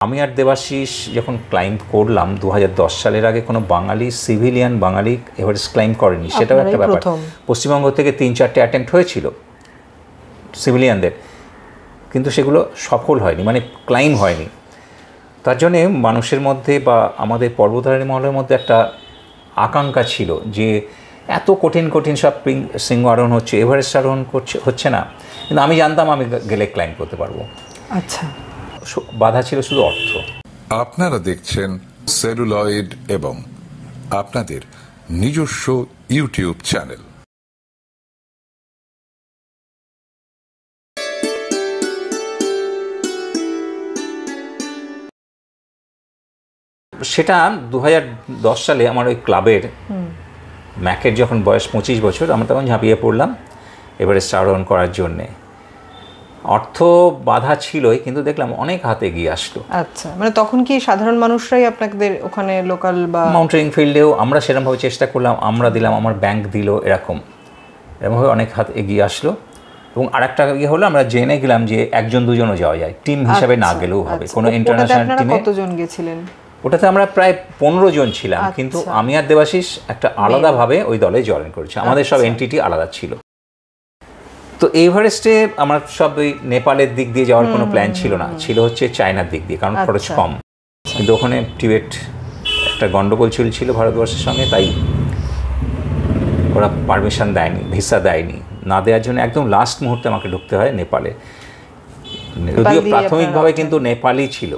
আমি আর দেবাশিস যখন ক্লাইম্ব করলাম 2010 সালের আগে কোনো বাঙালি সিভিলিয়ান বাঙালি এভারেস্ট ক্লাইম্ব করেনি, সেটাও একটা ব্যাপার। পশ্চিমবঙ্গ থেকে 3-4টে অ্যাটেম্প্ট হয়েছিল সিভিলিয়ানদের, কিন্তু সেগুলো সফল হয়নি, মানে ক্লাইম্ব হয়নি। তার জন্যে মানুষের মধ্যে বা আমাদের পর্বতারোহী মহলের মধ্যে একটা আকাঙ্ক্ষা ছিল যে এত কঠিন কঠিন সব শৃঙ্গ আরোহণ হচ্ছে, এভারেস্ট আরোহণ হচ্ছে না, কিন্তু আমি জানতাম আমি গেলে ক্লাইম্ব করতে পারবো। আচ্ছা, বাধা ছিল শুধু অর্থ। আপনারা দেখছেন সেলুলয়েড এবং আপনাদের নিজস্ব ইউটিউব চ্যানেল। সেটা 2010 সালে আমার ওই ক্লাবের ম্যাকের যখন বয়স 25 বছর, আমরা তখন ঝাঁপিয়ে পড়লাম এভারেস্ট আরোহণ করার জন্যে। অর্থ বাধা ছিলই, কিন্তু দেখলাম অনেক হাতে এগিয়ে আসলো। আচ্ছা, মানে তখন কি সাধারণ মানুষরাই আপনাদের ওখানে লোকাল বা মাউন্টেনিং ফিল্ডেও আমরা সেরকমভাবে চেষ্টা করলাম, আমরা দিলাম, আমার ব্যাংক দিল, এরকমভাবে অনেক হাত এগিয়ে আসলো। এবং আরেকটা ইয়ে হলো, আমরা জেনে গেলাম যে একজন দুজনও যাওয়া যায়, টিম হিসাবে না গেলেও হবে। কোনো ইন্টারন্যাশনাল টিমে কতজন গেছিলেন? ওটাতে আমরা প্রায় 15 জন ছিলাম, কিন্তু আমি আর দেবাশিস একটা আলাদাভাবে ওই দলে জয়েন করেছি, আমাদের সব এন্টিটি আলাদা ছিল। তো এভারেস্টে আমার সব ওই নেপালের দিক দিয়ে যাওয়ার কোনো প্ল্যান ছিল না, ছিল হচ্ছে চায়নার দিক দিয়ে, কারণ খরচ কম। কিন্তু ওখানে টিবেট একটা গন্ডগোল ছিল ভারতবর্ষের সঙ্গে, তাই ওরা পারমিশন দেয়নি, ভিসা দেয়নি। না দেওয়ার জন্য একদম লাস্ট মুহূর্তে আমাকে ঢুকতে হয় নেপালে। যদিও প্রাথমিকভাবে কিন্তু নেপালই ছিল,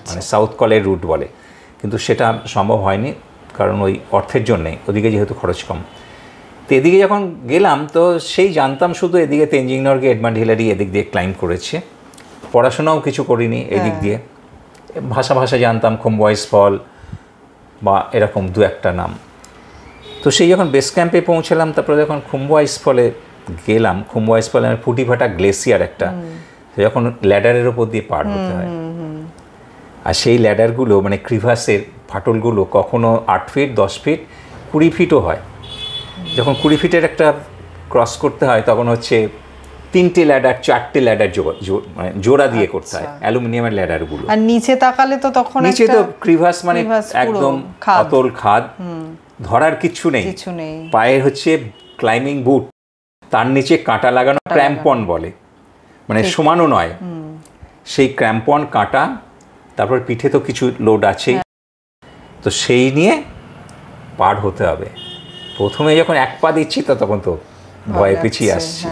মানে সাউথ কলের রুট বলে, কিন্তু সেটা সম্ভব হয়নি কারণ ওই অর্থের জন্যে, ওদিকে যেহেতু খরচ কম। তো এদিকে যখন গেলাম তো সেই জানতাম শুধু এদিকে তেনজিং নরগে, এডমান্ড হিলারি এদিক দিয়ে ক্লাইম্ব করেছে, পড়াশোনাও কিছু করিনি এদিক দিয়ে। ভাষা জানতাম, খুমবয়েস ফল বা এরকম দু একটা নাম। তো সেই যখন বেস ক্যাম্পে পৌঁছালাম, তারপরে যখন খুমবয়েস ফলে গেলাম, খুমবয়েস ফলে ফুটিফাটা গ্লেসিয়ার একটা, যখন ল্যাডারের ওপর দিয়ে পার হতে হয়, আর সেই ল্যাডারগুলো মানে ক্রিভাসের ফাটলগুলো কখনো 8 ফিট, 10 ফিট, 20 ফিটও হয়। যখন 20 ফিটের একটা ক্রস করতে হয় তখন হচ্ছে 3টে ল্যাডার, 4টে ল্যাডার মানে জোড়া দিয়ে করতে হয়, অ্যালুমিনিয়ামের ল্যাডারগুলো। আর নিচে তাকালে তো তখন নিচে তো ক্রিভাস, মানে একদম অতল খাদ, ধরার কিচ্ছু নেই। পায়ে হচ্ছে ক্লাইম্বিং বুট, তার নিচে কাঁটা লাগানো ক্র্যাম্পন বলে, মানে সমানও নয়, সেই ক্র্যাম্পন কাঁটা, তারপর পিঠে তো কিছু লোড আছেই, তো সেই নিয়ে পার হতে হবে। প্রথমে যখন এক পা দিচ্ছি তো তখন তো ভয়ে পিছিয়ে আসছি।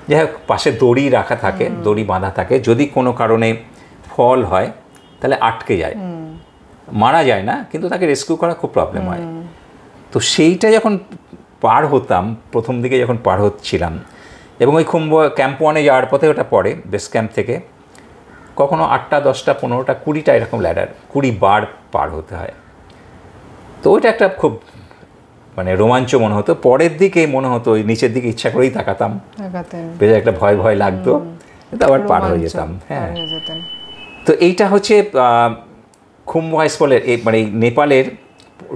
যাই হোক, পাশে দড়ি রাখা থাকে, দড়ি বাঁধা থাকে, যদি কোনো কারণে ফল হয় তাহলে আটকে যায়, মারা যায় না, কিন্তু তাকে রেস্কিউ করা খুব প্রবলেম হয়। তো সেইটা যখন পার হতাম, প্রথম দিকে যখন পার হচ্ছিলাম, এবং ওই ক্যাম্প 1-এ যাওয়ার পথে ওটা পড়ে বেস ক্যাম্প থেকে, কখনো 8টা, 10টা, 15টা, 20টা এরকম ল্যাডার 20 বার পার হতে হয়। তো ওইটা একটা খুব মানে রোমাঞ্চ মনে হতো। পরের দিকে মনে হতো ওই নিচের দিকে ইচ্ছা করেই তাকাতাম, বেশ একটা ভয় লাগতো, কিন্তু আবার পার হয়ে যেতাম। হ্যাঁ, তো এইটা হচ্ছে খুমবয়েস ফলের, মানে নেপালের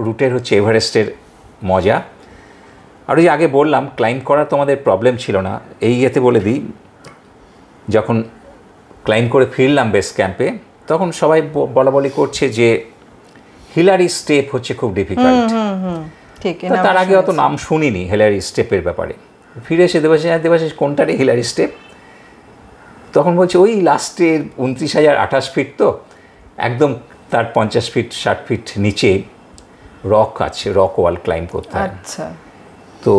রুটের হচ্ছে এভারেস্টের মজা। আর ওই আগে বললাম ক্লাইম্ব করার তো আমাদের প্রবলেম ছিল না। এই ইয়েতে বলে দিই, যখন ক্লাইম্ব করে ফিরলাম বেস ক্যাম্পে, তখন সবাই বলাবলি করছে যে হিলারি স্টেপ হচ্ছে খুব ডিফিকাল্ট। তার আগে অত নাম শুনিনি হিলারি স্টেপের ব্যাপারে। ফিরে এসে দেবাশিস কোনটারে হিলারি স্টেপ? তখন বলছে ওই লাস্টের 29,028 ফিট, তো একদম তার 50 ফিট 60 ফিট নিচে রক আছে, রক ওয়াল ক্লাইম্ব করতে হয়। আচ্ছা, তো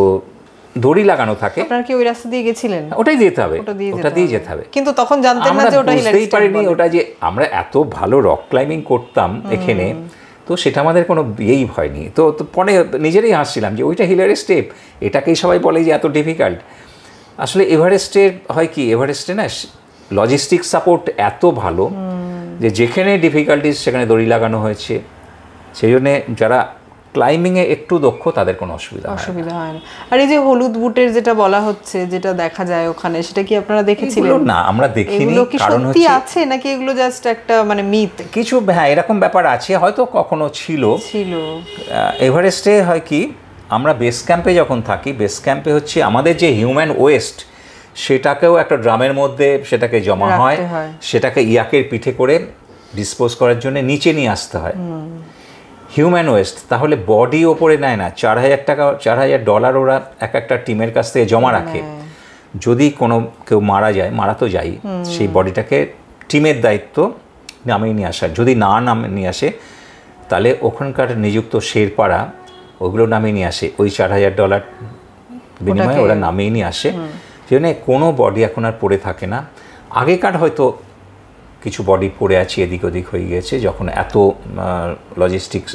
দড়ি লাগানো থাকে। আপনারা কি ওই রাস্তা দিয়ে গেছিলেন? ওটাই যেতে হবে, ওটা দিয়ে যেতে হবে। কিন্তু তখন জানতেন না যে ওটা হিলারি স্টেপ। পারিনি ওটা, যে আমরা এত ভালো রক ক্লাইম্বিং করতাম এখানে, তো সেটা আমাদের কোনো ইয়েই হয়নি। তো পরে নিজেরাই হাসছিলাম যে ওইটা হিলারি স্টেপ, এটাকেই সবাই বলে যে এত ডিফিকাল্ট। আসলে এভারেস্টের হয় কি, এভারেস্টে না লজিস্টিক সাপোর্ট এত ভালো যে যেখানে ডিফিকাল্টিস সেখানে দড়ি লাগানো হয়েছে, সেই জন্যে যারা ক্লাইম্বিংয়ে একটু দক্ষ তাদের কোনো অসুবিধা হয় না। আর এই যে হলুদ বুটের যেটা বলা হচ্ছে, যেটা দেখা যায় ওখানে, সেটা কি আপনারা দেখেছিলেন? না, আমরা দেখিনি। কারণ হচ্ছে আছে নাকি এগুলো জাস্ট একটা মানে মিথ কিছু? হ্যাঁ, এরকম ব্যাপার আছে, হয়তো কখনো ছিল। এভারেস্টে হয় কি, আমরা বেস ক্যাম্পে যখন থাকি, বেস ক্যাম্পে হচ্ছে আমাদের যে হিউম্যান ওয়েস্ট, সেটাকেও একটা ড্রামের মধ্যে সেটাকে জমা হয়, সেটাকে ইয়াকের পিঠে করে ডিসপোজ করার জন্য নিচে নিয়ে আসতে হয় হিউম্যান ওয়েস্ট, তাহলে বডি ওপরে নেয় না, $4,000 ওরা এক একটা টিমের কাছ থেকে জমা রাখে। যদি কোনো কেউ মারা যায়, মারা তো যাই, সেই বডিটাকে টিমের দায়িত্ব নামিয়ে নিয়ে আসা। যদি না নিয়ে আসে তাহলে ওখানকার নিযুক্ত শেরপাড়া ওগুলো নামিয়ে নিয়ে আসে, ওই $4,000 বিনিময়ে ওরা নামিয়ে নিয়ে আসে। সেজন্য কোনো বডি এখন আর পড়ে থাকে না। আগেকার হয়তো কিছু বডি পড়ে আছে, এদিক ওদিক হয়ে গিয়েছে, যখন এত লজিস্টিক্স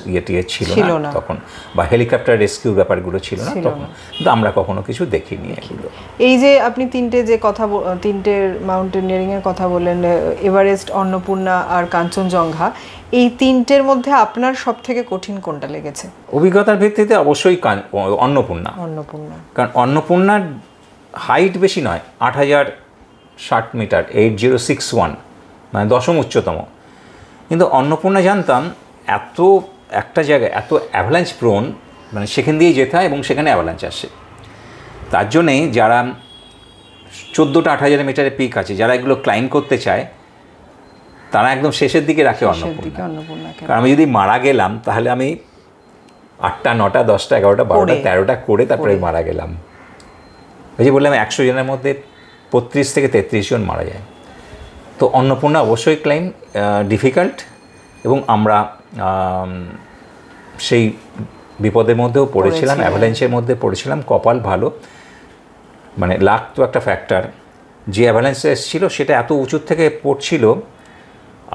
ছিল না তখন, বা হেলিকপ্টার রেস্কিউ ব্যাপারগুলো ছিল না তখন, কিন্তু আমরা কখনো কিছু দেখিনি এগুলো। এই যে আপনি তিনটে মাউন্টেনিয়ারিং এর কথা বললেন, এভারেস্ট, অন্নপূর্ণা আর কাঞ্চনজঙ্ঘা, এই তিনটের মধ্যে আপনার সব থেকে কঠিন কোনটা লেগেছে? অভিজ্ঞতার ভিত্তিতে অবশ্যই অন্নপূর্ণা। কারণ অন্নপূর্ণার হাইট বেশি নয়, 8,060 মিটার, 8061, মানে 10ম উচ্চতম। কিন্তু অন্নপূর্ণা জানতাম এত একটা জায়গায় এত অ্যাভালাঞ্চ প্রোন, মানে সেখান দিয়েই যেতে হয় এবং সেখানে অ্যাভালাঞ্চ আসে। তার জন্যেই যারা 14,000-8,000 মিটারের পিক আছে, যারা এগুলো ক্লাইম্ব করতে চায়, তারা একদম শেষের দিকে রাখে অন্নপূর্ণা। কারণ আমি যদি মারা গেলাম তাহলে আমি 8টা, 9টা, 10টা, 11টা, 12টা, 13টা করে তারপরে মারা গেলাম। ওই যে বললাম 100 জনের মধ্যে 35 থেকে 33 জন মারা যায়। তো অন্নপূর্ণা অবশ্যই ক্লাইম্ব ডিফিকাল্ট, এবং আমরা সেই বিপদের মধ্যেও পড়েছিলাম, অ্যাভালাঞ্চের মধ্যে পড়েছিলাম। কপাল ভালো, মানে লাক তো একটা ফ্যাক্টর। যে অ্যাভালাঞ্চটা এসেছিল সেটা এত উঁচুর থেকে পড়ছিল,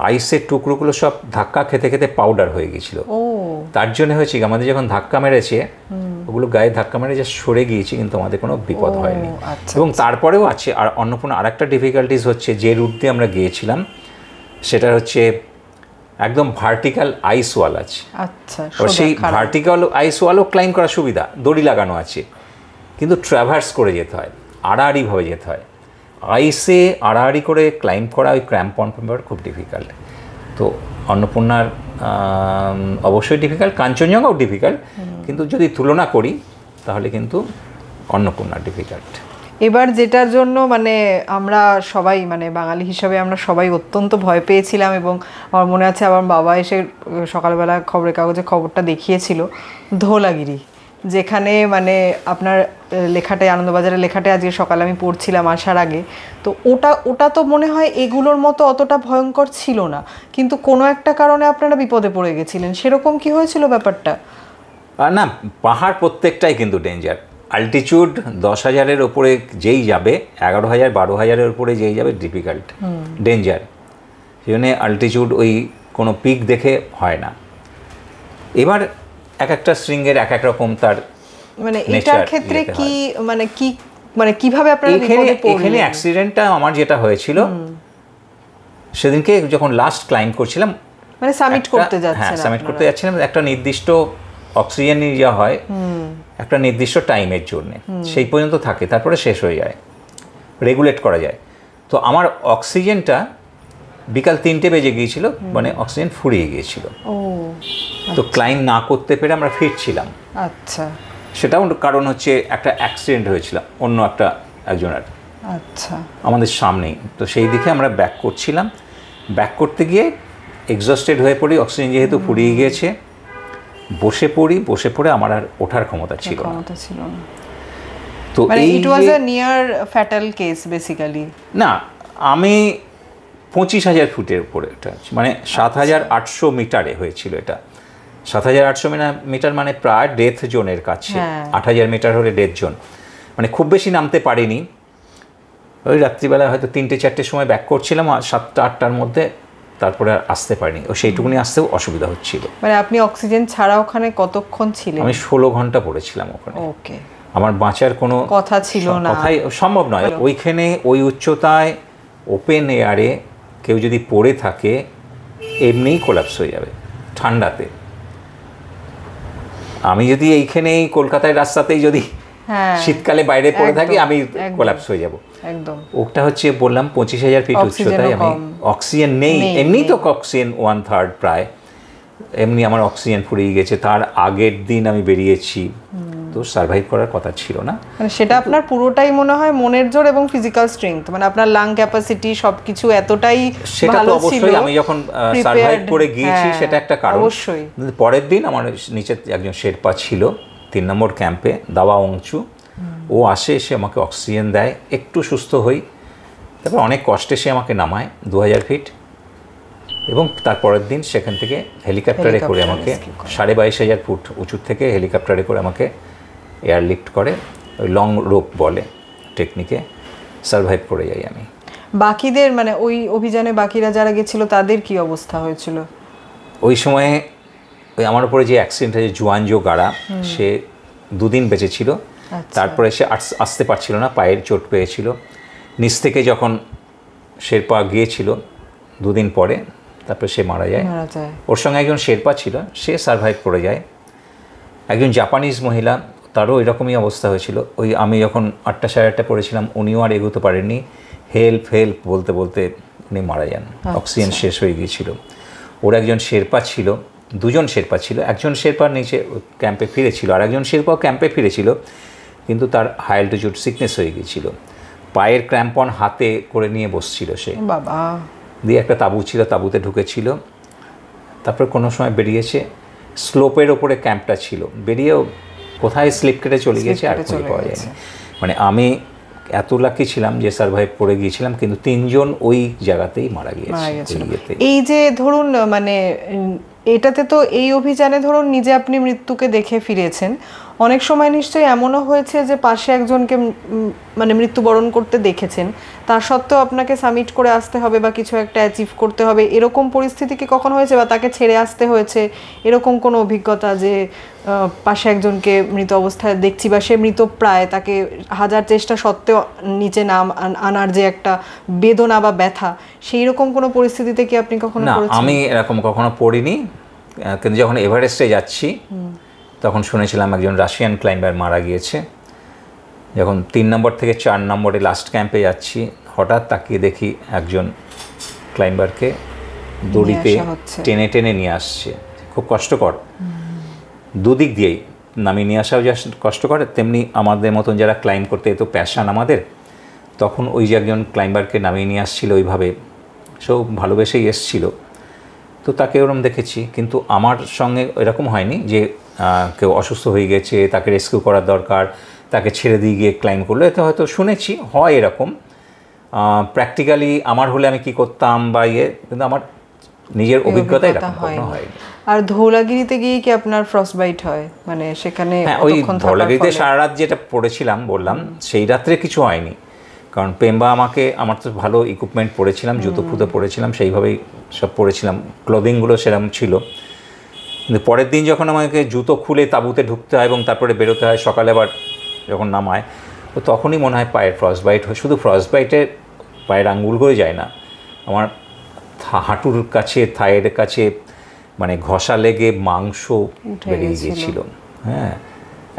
আইসের টুকরোগুলো সব ধাক্কা খেতে খেতে পাউডার হয়ে গিয়েছিল। তার জন্য হয়েছে আমাদের যখন ধাক্কা মেরেছে, ওগুলো গায়ে ধাক্কা মেরে যা সরে গিয়েছে, কিন্তু আমাদের কোনো বিপদ হয়নি। এবং তারপরেও আছে আর অন্নপূর্ণা আরেকটা ডিফিকাল্টিস হচ্ছে, যে রুট দিয়ে আমরা গিয়েছিলাম সেটা হচ্ছে একদম ভার্টিক্যাল আইস ওয়াল আছে। সেই ভার্টিক্যাল আইস ওয়ালও ক্লাইম্ব করার সুবিধা, দড়ি লাগানো আছে, কিন্তু ট্র্যাভার্স করে যেতে হয়, আড়াআড়িভাবে যেতে হয়। আইসে আড়াআড়ি করে ক্লাইম্ব করা, ওই ক্র্যাম্পন পেপার খুব ডিফিকাল্ট। তো অন্নপূর্ণার অবশ্যই ডিফিকাল্ট, কাঞ্চনজঙ্ঘাও ডিফিকাল্ট, কিন্তু যদি তুলনা করি তাহলে কিন্তু অন্নপূর্ণা ডিফিকাল্ট। এবার যেটার জন্য মানে আমরা সবাই, মানে বাঙালি হিসাবে আমরা সবাই অত্যন্ত ভয় পেয়েছিলাম, এবং আমার মনে আছে আমার বাবা এসে সকালবেলা খবরের কাগজে খবরটা দেখিয়েছিল, ধৌলাগিরি, যেখানে মানে আপনার লেখাটায়, আনন্দবাজারের লেখাটায় আজকে সকালে আমি পড়ছিলাম আসার আগে। তো ওটা তো মনে হয় এগুলোর মতো অতটা ভয়ঙ্কর ছিল না, কিন্তু কোনো একটা কারণে আপনারা বিপদে পড়ে গেছিলেন, সেরকম কি হয়েছিল ব্যাপারটা? না, পাহাড় প্রত্যেকটাই কিন্তু ডেঞ্জার। অ্যালটিটিউড 10,000-এর ওপরে যেই যাবে, 11,000, 12,000-এর উপরে যেই যাবে, ডিফিকাল্ট, ডেঞ্জার। সেই জন্যে অ্যালটিটিউড ওই কোনো পিক দেখে হয় না। এবার এক একটা শৃঙ্গের এক এক রকম তার, মানে এটার ক্ষেত্রে কি মানে কিভাবে আপনারা বিপদে পড়লেন? এখানে অ্যাক্সিডেন্টটা আমার যেটা হয়েছিল সেদিনকে যখন লাস্ট ক্লাইম্ব করছিলাম, মানে সামিট করতে যাচ্ছিলাম, একটা নির্দিষ্ট অক্সিজেন নিয়ে যাওয়া হয় একটা নির্দিষ্ট টাইমের জন্য, সেই পর্যন্ত থাকে, তারপরে শেষ হয়ে যায়, রেগুলেট করা যায়। তো আমার অক্সিজেনটা বিকাল 3টে বেজে গিয়েছিল, মানে অক্সিজেন ফুরিয়ে গিয়েছিল। তো ক্লাইম্ব না করতে পেরে আমরা ফিরছিলাম। আচ্ছা, সেটাও কারণ হচ্ছে একটা অ্যাক্সিডেন্ট হয়েছিল অন্য একজনের, আচ্ছা, আমাদের সামনেই। তো সেই দিকে আমরা ব্যাক করছিলাম, ব্যাক করতে গিয়ে এক্সস্টেড হয়ে পড়ি, অক্সিজেন যেহেতু ফুরিয়ে গিয়েছে, বসে পড়ে আমার আর ওঠার ক্ষমতা ছিল না। তো it was a near fatal case basically. না, আমি 25,000 ফুটের উপরে, এটা মানে 7,800 মিটারে হয়েছিল। এটা 7,800 মিটার মানে প্রায় ডেথ জোনের কাছে। 8,000 মিটার হলে ডেথ জোন, মানে খুব বেশি নামতে পারিনি। ওই রাত্রিবেলা হয়তো 3টে-4টের সময় ব্যাক করছিলাম, 7টা-8টার মধ্যে, তারপরে আর আসতে পারিনি। ও সেইটুকুনি আসতেও অসুবিধা হচ্ছিল। মানে আপনি অক্সিজেন ছাড়া ওখানে কতক্ষণ ছিলেন? আমি 16 ঘন্টা পড়েছিলাম ওখানে। ওকে, আমার বাঁচার কোনো কথা ছিল না, কথাই সম্ভব নয়। ওইখানে ওই উচ্চতায় ওপেন এয়ারে কেউ যদি পড়ে থাকে, এমনিই কোলাপস হয়ে যাবে ঠান্ডাতে। আমি যদি এইখানেই কলকাতায় রাস্তাতেই যদি শীতকালে বাইরে পড়ে থাকি, আমি কোলাপস হয়ে যাব একদম। ওটা হচ্ছে বললাম 25,000 ফিট উচ্চতায়, আমি অক্সিজেন নেই, এমনি তো অক্সিজেন 1/3 প্রায়, এমনি আমার অক্সিজেন ফুরিয়ে গেছে। তার আগের দিন আমি বেরিয়েছি, তো সার্ভাইভ করার কথা ছিল না। মানে সেটা আপনার পুরোটাই মনে হয় মনের জোর এবং ফিজিক্যাল স্ট্রেংথ, মানে আপনার লাং ক্যাপাসিটি সবকিছু এতটাই ভালো ছিল। অবশ্যই আমি যখন সার্ভাইভ করে গিয়েছি সেটা একটা কারণ। অবশ্যই পরের দিন আমার নিচে একজন শেরপা ছিল 3 নম্বর ক্যাম্পে, দাওয়া অংচু, ও আসে, এসে আমাকে অক্সিজেন দেয়, একটু সুস্থ হই, তারপর অনেক কষ্টে সে আমাকে নামায় 2000 ফিট, এবং তারপরের দিন সেখান থেকে হেলিকপ্টারে করে আমাকে 22,500 ফুট উঁচু থেকে হেলিকপ্টারে করে আমাকে এয়ারলিফট করে, ওই লং রোপ বলে টেকনিকে, সার্ভাইভ করে যাই আমি। বাকিদের মানে ওই অভিযানে বাকিরা যারা গেছিল তাদের কি অবস্থা হয়েছিল? ওই সময়ে ওই আমার উপরে যে অ্যাক্সিডেন্ট হয়েছে জুয়ানজো গাড়া, সে 2 দিন বেঁচে ছিল, তারপরে সে আসতে পারছিল না, পায়ের চোট পেয়েছিল। নিচ থেকে যখন শেরপা গিয়েছিল 2 দিন পরে, তারপরে সে মারা যায়। ওর সঙ্গে একজন শেরপা ছিল, সে সার্ভাইভ করে যায়। একজন জাপানিজ মহিলা, তারও এরকমই অবস্থা হয়েছিল। ওই আমি যখন 8টা সাড়ে 8টা পড়েছিলাম, উনিও আর এগোতে পারেননি, হেল্প হেল্প বলতে বলতে উনি মারা যান, অক্সিজেন শেষ হয়ে গিয়েছিল। ওর একজন শেরপা ছিল, 2জন শেরপা ছিল, একজন শেরপার নিচে ক্যাম্পে ফিরেছিল, আর একজন শেরপাও ক্যাম্পে ফিরেছিল, কিন্তু তার হাই অ্যালটিটিউড সিকনেস হয়ে গিয়েছিল, পায়ের ক্র্যাম্পন হাতে করে নিয়ে বসছিল সে, বাবা। দিয়ে একটা তাঁবু ছিল, তাঁবুতে ঢুকেছিল, তারপর কোনো সময় বেরিয়েছে, স্লোপের ওপরে ক্যাম্পটা ছিল, বেরিয়েও কোথায় স্লিপ কেটে চলে গিয়েছে আর খুঁজে পাওয়া যায়নি। মানে আমি এত লাকি ছিলাম যে সার্ভাইভ করে গিয়েছিলাম, কিন্তু 3 জন ওই জায়গাতেই মারা গিয়েছে। এই যে ধরুন মানে এটাতে তো এই অভিযানে ধরুন নিজে আপনি মৃত্যুকে দেখে ফিরেছেন, অনেক সময় নিশ্চয়ই এমনও হয়েছে যে পাশে একজনকে মানে মৃত্যুবরণ করতে দেখেছেন, তার সত্ত্বেও আপনাকে সামিট করে আসতে হবে বা কিছু একটা অ্যাচিভ করতে হবে, এরকম পরিস্থিতি কি কখনো হয়েছে, বা তাকে ছেড়ে আসতে হয়েছে, এরকম কোনো অভিজ্ঞতা যে পাশে একজনকে মৃত অবস্থায় দেখছি বা সে মৃত প্রায়, তাকে হাজার চেষ্টা সত্ত্বেও নিচে নাম আনার যে একটা বেদনা বা ব্যথা, সেই রকম কোনো পরিস্থিতিতে কি আপনি কখনো পড়েছেন? আমি এরকম কখনো পড়িনি, কিন্তু যখন এভারেস্টে যাচ্ছি তখন শুনেছিলাম একজন রাশিয়ান ক্লাইম্বার মারা গিয়েছে। যখন 3 নম্বর থেকে 4 নম্বরে লাস্ট ক্যাম্পে যাচ্ছি, হঠাৎ তাকিয়ে দেখি একজন ক্লাইম্বারকে দড়িতে টেনে টেনে নিয়ে আসছে, খুব কষ্টকর। দুদিক দিয়েই নামিয়ে নিয়ে আসাও যা কষ্টকর, তেমনি আমাদের মতন যারা ক্লাইম্ব করতে এত প্যাশান আমাদের, তখন ওই যে একজন ক্লাইম্বারকে নামিয়ে নিয়ে আসছিল ওইভাবে, সব ভালোবেসেই এসছিল, তো তাকে ওরকম দেখেছি। কিন্তু আমার সঙ্গে এরকম হয়নি যে কেউ অসুস্থ হয়ে গেছে, তাকে রেস্কিউ করার দরকার, তাকে ছেড়ে দিয়ে গিয়ে ক্লাইম্ব করলো, এতে হয়তো শুনেছি হয় এরকম। প্র্যাকটিক্যালি আমার হলে আমি কি করতাম বা কিন্তু আমার নিজের অভিজ্ঞতা এরকম কখনো হয়নি। আর ধৌলাগিরিতে গিয়ে কি আপনার ফ্রস্ট বাইট হয়? মানে সেখানে ওই ধৌলাগিরিতে সারা রাত যেটা পড়েছিলাম বললাম, সেই রাত্রে কিছু হয়নি, কারণ পেম্বা আমার তো ভালো ইকুইপমেন্ট পরেছিলাম, জুতো ফুতো পরেছিলাম, সেইভাবেই সব পরেছিলাম, ক্লোদিংগুলো সেরকম ছিল। কিন্তু পরের দিন যখন আমাকে জুতো খুলে তাঁবুতে ঢুকতে হয় এবং তারপরে বেরোতে হয়, সকালে আবার যখন নামায়, তো তখনই মনে হয় পায়ের ফ্রস্ট বাইট হয়। শুধু ফ্রস্ট বাইটে পায়ের আঙ্গুলগুলো যায় না, আমার হাঁটুর কাছে, থায়ের কাছে মানে ঘষা লেগে মাংস বেরিয়ে গিয়েছিল। হ্যাঁ,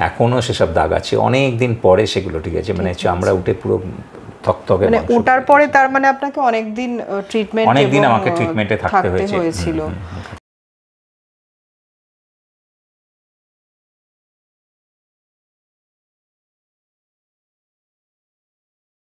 এখনও সেসব দাগ আছে, অনেক দিন পরে সেগুলো ঠিক আছে, মানে চামড়া উঠে পুরো থকথকে। মানে ওটার পরে তার মানে আপনাকে অনেক দিন আমাকে ট্রিটমেন্টে থাকতে হয়েছিল।